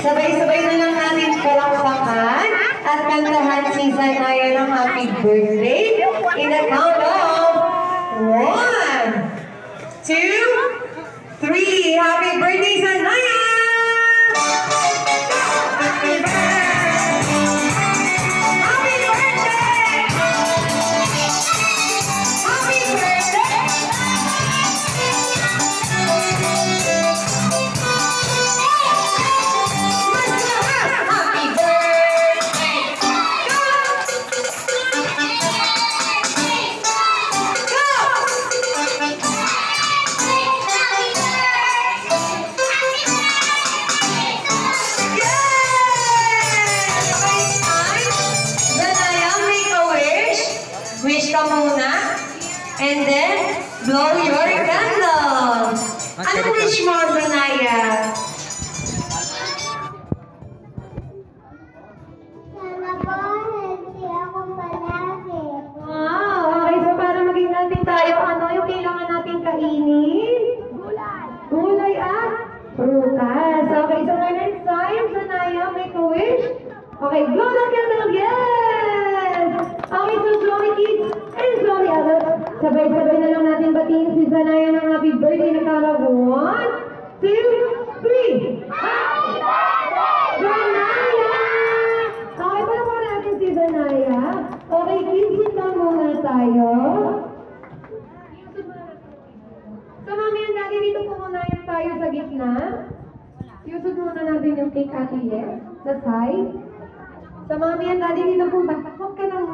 Sabay-sabay na lang natin palakpakan at kantahan si Zanaya ng happy birthday in the count of 1, 2, 3. Happy birthday, Zanaya! Happy birthday! Happy birthday! Happy birthday! Wish ka muna, and then blow your candle. Anong wish mo, Zanaya? Sana po, healthy ako palagi. Wow, okay. So para maging healthy tayo, ano yung kailangan natin kainin? Gulay. Gulay at prutas. Okay, so when it's time, Zanaya, make a wish. Okay, blow the candle, yes! Okay, so slowly kids and slowly adults. Sabay-sabay na lang natin batiin si Zanaya ng happy birthday na count of 1, 2, 3. Happy birthday! Zanaya! Okay, pala po natin si Zanaya. Okay, kids, sit down muna tayo. So, mami and daddy, dito po muna tayo sa gitna. Yusod muna natin yung cake ate yes, sa side. So, mami and daddy, dito po ba? Huwag ka nang